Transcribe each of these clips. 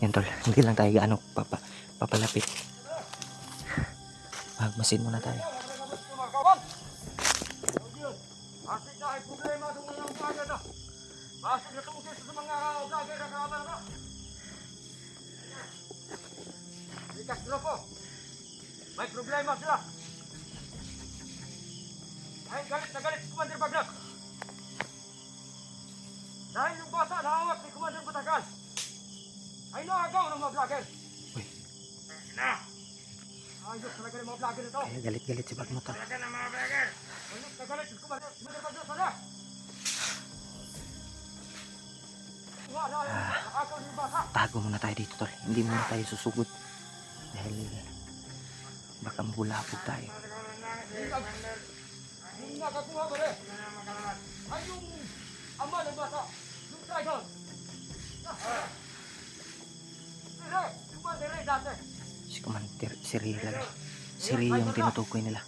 Yan tol, hindi lang tayo gaano papalapit. Magmasin muna tayo. Asik na ay problema itong mga vlogger na. Asik na tungkol sa mga vlogger na kalaban na. Likas na po. May problema sila. Ay galit na galit si Commander Bagnak. Dahil yung bata nahawak ni Commander Batagal ay naagaw ng mga vlogger. Uy, Na! Ayos talaga ng mga vlogger ito. kaya galit-galit si Bagno tol. Talaga ng mga vlogger. Ayos na galit si Commander Bagnak sana. Nakakaw ni bata. Tago muna tayo dito tol. Hindi muna tayo susugod. Dahil baka mahulapog tayo. Yung nakakuha ko rin. Ay yung ama ng bata. Yung tribal. Yung Commander Ray dati. Si Commander, si Ray lang. Si Ray yung tinutukoy nila.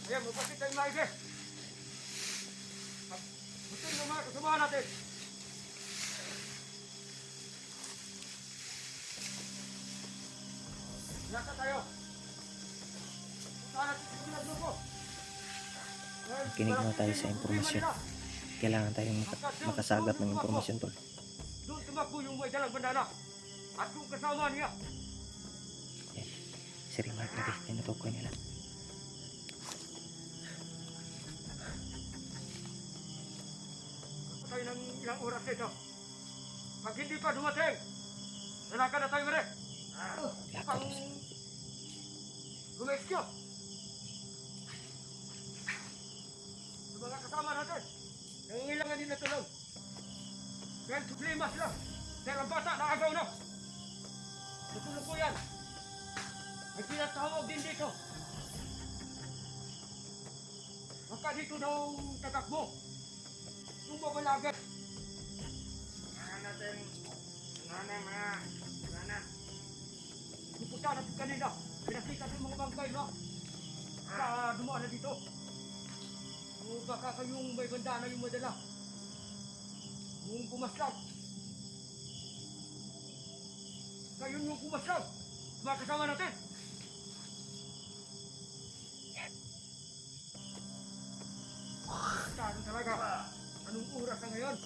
Ayan, magpapit tayo maigi. Butin yung mga kasamahan natin. Nasa tayo. Punta natin sa pinaglupo. Kinig na tayo sa impormasyon. Kailangan tayong makasagat ng impormasyon tol. Doon tumakbo yung may dalang bandana. At yung kasama niya. Yan. Si Ray Mark lagi. Tinutukoy nila. Patay ng ilang oras dito. Pag hindi pa dumating, lalakad na tayo mare. Lakad Pang mo. gumeskyo. Sa mga kasama natin, nangingilangan din na tulong. Dahil problema sila. Dahil ang bata naagaw na. Natulog ko yan. May tinatawag din dito. Baka dito daw tatakbo. Yung mabalagat. Mga natin, mga pupunta natin kanina. Pinakita ng mga bangkay na. Dumaan na dito. O baka kayong may bandana yung madala. Yung pumaslag. Kayo yung pumaslag. Mga kasama natin. Tanong talaga. Anong oras na ngayon?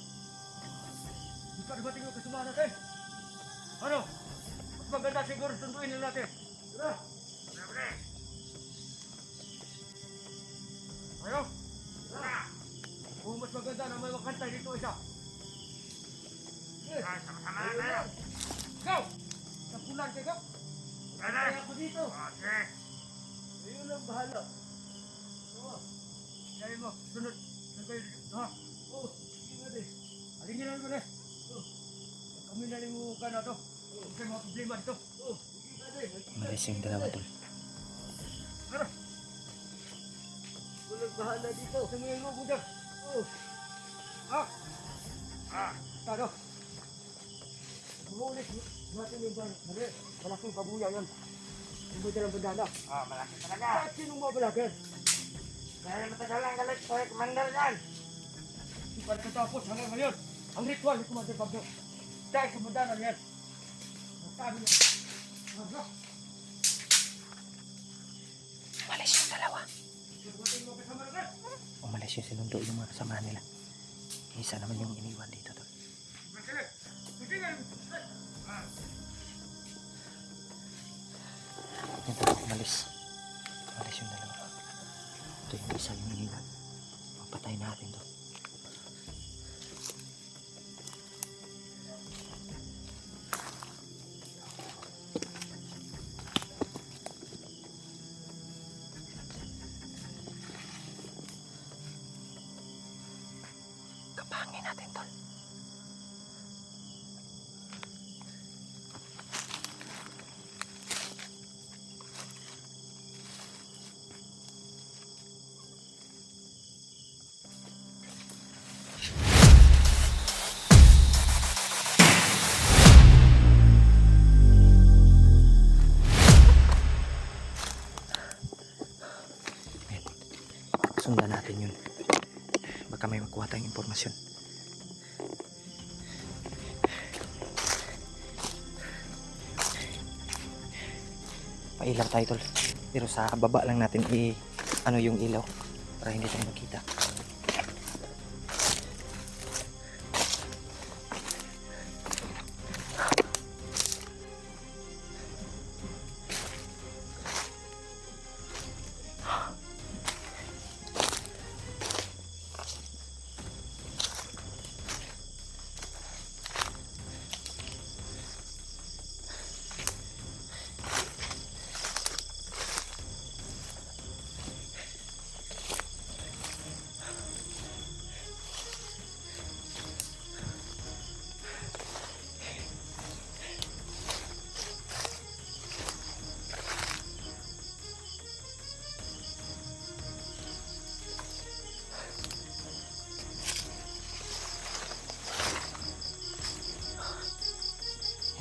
Hindi pa dumating yung kasama natin. Ano? Mas maganda siguro sunduin na natin. Tara! Ayaw! Tara! Kung mas maganda na may makantay dito isa. Sama-sama na tayo. Ikaw! Napulan ka ka? Kaya ako dito. Okay. Ayun lang bahala. Kaya mo, sunod. Nagay, ha? Oo, sige nga din. Alingin na naman eh. Kami na rin mo ka na to. Okay, mga problema dito. Oo, sige nga din. Malis yung dalawa tol. Tara! Walang bahala dito. Samayin mo ko dyan. Oo. Ha? Tara. Buhulit natin yung bala. Malaking pabuya yan. Yung may dalang bandana. Malaki talaga. Kahit sinong mabalagan. Dahil matagal ang galit ko, Commander yan. Di pa nakatapos hanggang ngayon. Ang ritual ni Commander Bagno. Dahil sa bandana niyan. Nasabi niya. Ano? Umalis yung dalawa. Pagdating mo kasama natin. Umalis yung sinundo yung mga kasama nila. Isa naman yung iniwan dito tol. Magaling. Tingnan. Yan tol, umalis. Umalis yung dalawa. Ito yung isa yung iniwan. Papatay natin to. Kapangin natin tol. Sundan natin yun. Baka may makuha tayong impormasyon. Pailaw tayo tol. Pero sa baba lang natin ano yung ilaw para hindi tayo makita.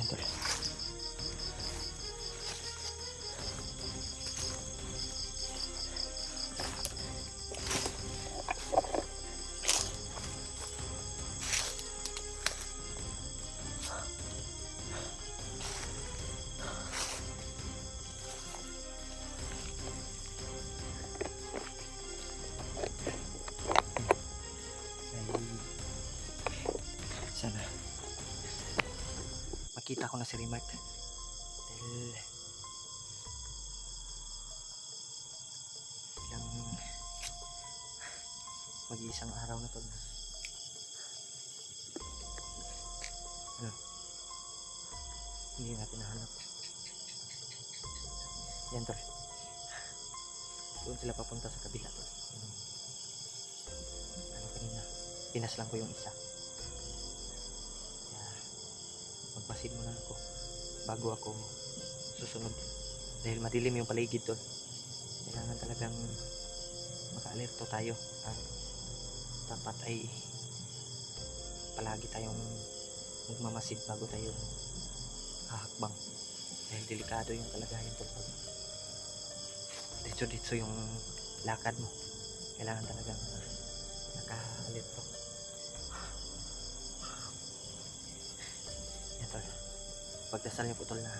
Yan tol. Sana makita ko na si Remark dahil ilang mag-iisang araw na to na ano, hindi natin nahanap. Yan tol, doon sila papunta sa kabila tol. Ano kanina, pinaslang ko yung isa. Magpasid muna ako bago ako susunod dahil madilim yung paligid tol. Kailangan talagang maka-alerto tayo at dapat ay palagi tayong magmamasid bago tayo hahakbang dahil delikado yung kalagayan tol. Ditso yung lakad mo, kailangan talagang naka-alerto. Tol, pagdasal niyo po tol na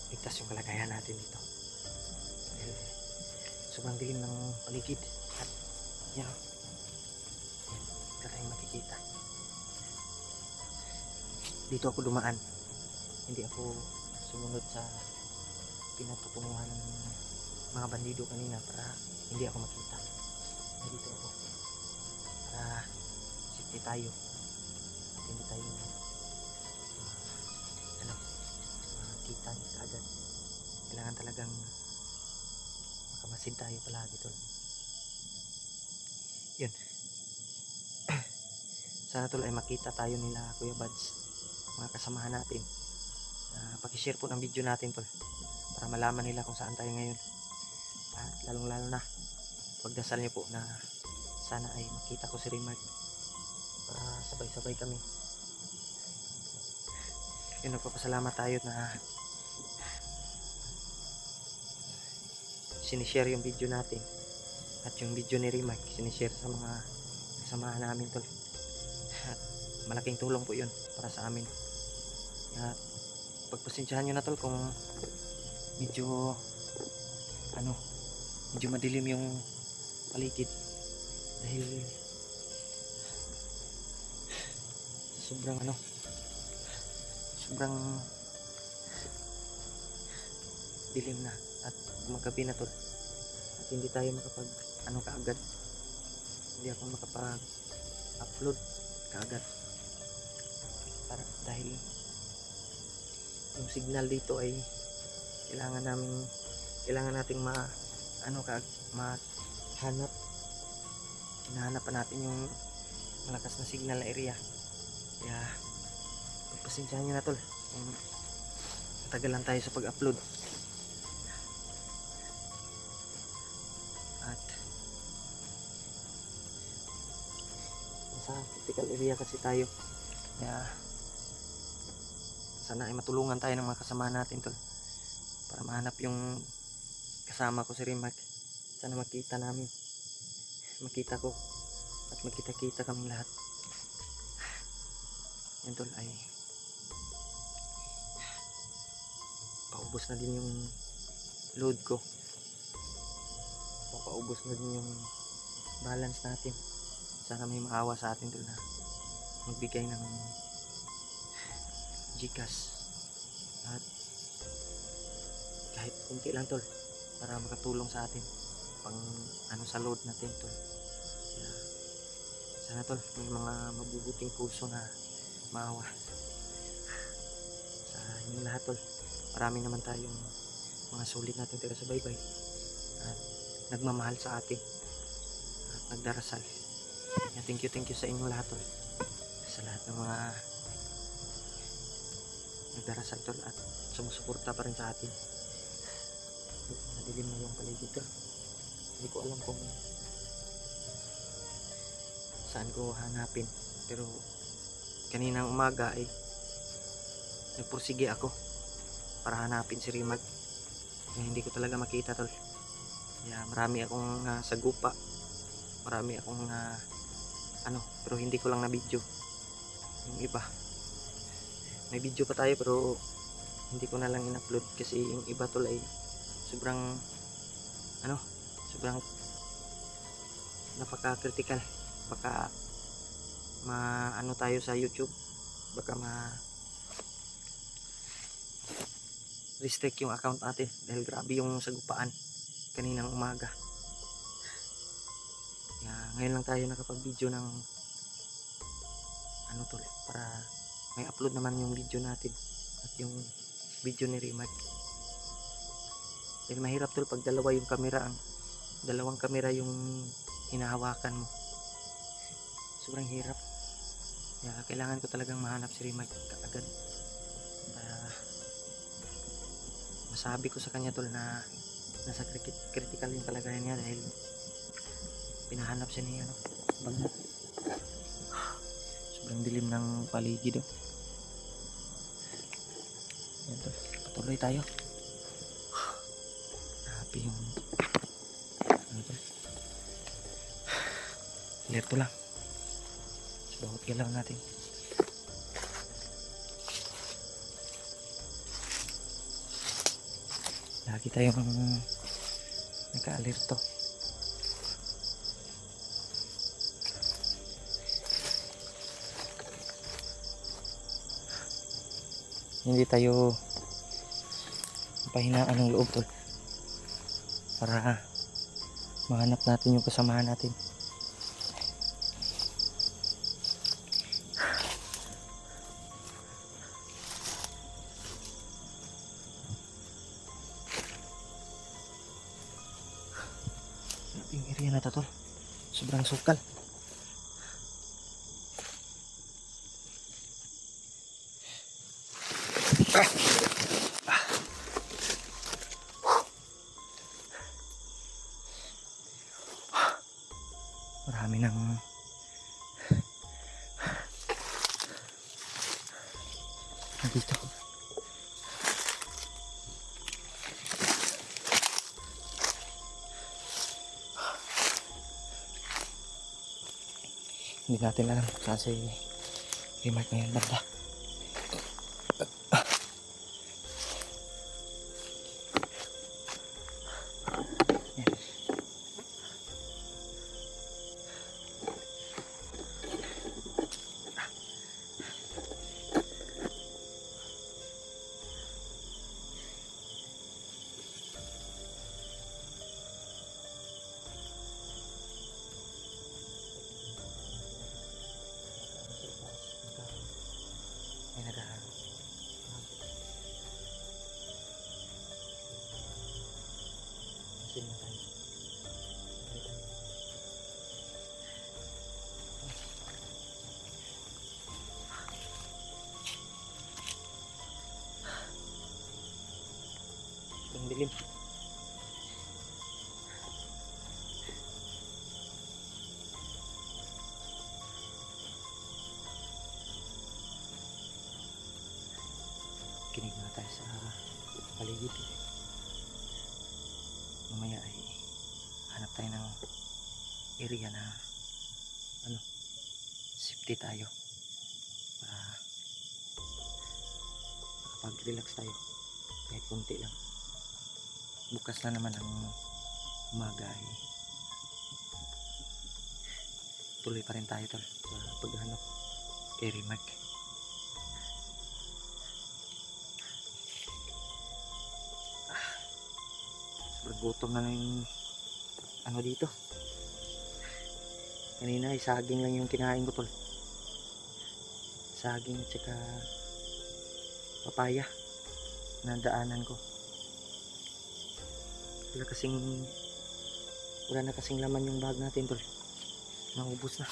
ligtas yung kalagayan natin dito dahil sobrang dilim ng paligid at yan wala tayong makikita. Dito ako dumaan, hindi ako sumunod sa pinatutunguhan ng mga bandido kanina para hindi ako makita. Dito ako para safety tayo at hindi tayo makita niya agad. Kailangan talagang makamasid tayo palagi tol. Yun. Sana tol ay makita tayo nila Kuya Buds, mga kasamahan natin. Pakishare po ng video natin tol para malaman nila kung saan tayo ngayon. At lalong lalo na pagdasal niyo po na sana ay makita ko si Remark para sabay-sabay kami. Yun, nagpapasalamat tayo na sinishare yung video natin at yung video ni Remark sinishare sa mga kasamahan namin tol. At malaking tulong po yun para sa amin. At pagpasensyahan nyo na tol kung medyo medyo madilim yung paligid dahil sobrang dilim na at magabi na tol at hindi tayo makapag kaagad, hindi ako makapag upload kaagad dahil yung signal dito ay kailangan nating mahanap. Hinahanap pa natin yung malakas na signal na area, kaya pagpasensyahan nyo na tol kung matagalan tayo sa pag-upload. At sa critical area kasi tayo, kaya sana ay matulungan tayo ng mga kasama natin tol para mahanap yung kasama ko si Remark. Sana makita ko at makita-kita kaming lahat. Yan tol, ay paubos na din yung load ko. Papaubos na din yung balance natin. Sana may maawa sa atin tol na magbigay ng GCash at kahit kunti lang tol para makatulong sa atin pang ano sa load natin tol. Kaya sana tol may mga mabubuting puso na maawa sa inyong lahat tol. Marami naman tayong mga sulit natin taga sa baybay at nagmamahal sa atin at nagdarasal. Kaya thank you sa inyong lahat tol, sa lahat ng mga nagdarasal tol at sumusuporta pa rin sa atin. Nadilim na yung paligid ko, hindi ko alam kung saan ko hanapin, pero kaninang umaga ay nagpursige ako para hanapin si Rimag. Kaya hindi ko talaga makita tol. Kaya marami akong sagupa, marami akong pero hindi ko lang na video. Yung iba may video pa tayo pero hindi ko na lang in-upload kasi yung iba tol ay sobrang napaka-critical. Baka tayo sa YouTube, baka restrict yung account natin dahil grabe yung sagupaan kaninang umaga. Kaya ngayon lang tayo nakapag-video ng tol para may upload naman yung video natin at yung video ni Rimag. Dahil mahirap tol pag dalawang kamera yung hinahawakan mo. Sobrang hirap. Kaya kailangan ko talagang mahanap si Rimag kaagad. Para masabi ko sa kanya tol na nasa critical yung kalagayan niya dahil pinahanap siya ni banda. Sobrang dilim ng paligid oh. Yan tol, patuloy tayo. Happy yung alerto lang sa bawat galaw natin. Lagi tayong naka-alerto. Hindi tayo pahinaan ng loob tol para mahanap natin yung kasamahan natin. Yung area na to tol, sobrang sukal. Marami nang dito. Hindi natin alam kung saan si Rimag ngayon banda. May nagahan. Masin na tayo. Ang dilim. Kinig na tayo sa paligid. Mamaya ay hanap tayo ng area na safety tayo para makapag-relax tayo kahit kunti lang. Bukas na naman ang umaga ay tuloy pa rin tayo tol sa paghahanap kay Rimark. Sobrang gutom na yung ano dito. Kanina ay saging lang yung kinain ko tol. Saging at saka papaya na daanan ko. Wala na kasing laman yung bag natin tol. Naubos na.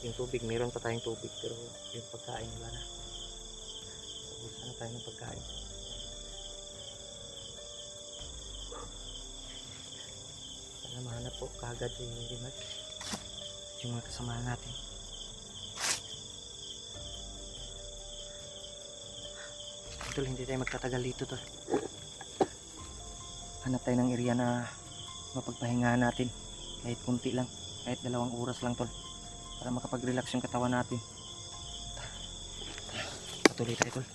Yung tubig, meron pa tayong tubig pero yung pagkain wala na. Ubus na tayo ng pagkain. Sana mahanap po kagad si Rimark at yung mga kasamahan natin. Tol, hindi tayo magtatagal dito tol. Hanap tayo ng area na mapagpahingahan natin kahit kunti lang, kahit 2 oras lang tol, para makapag-relax yung katawan natin. Patuloy tayo tol.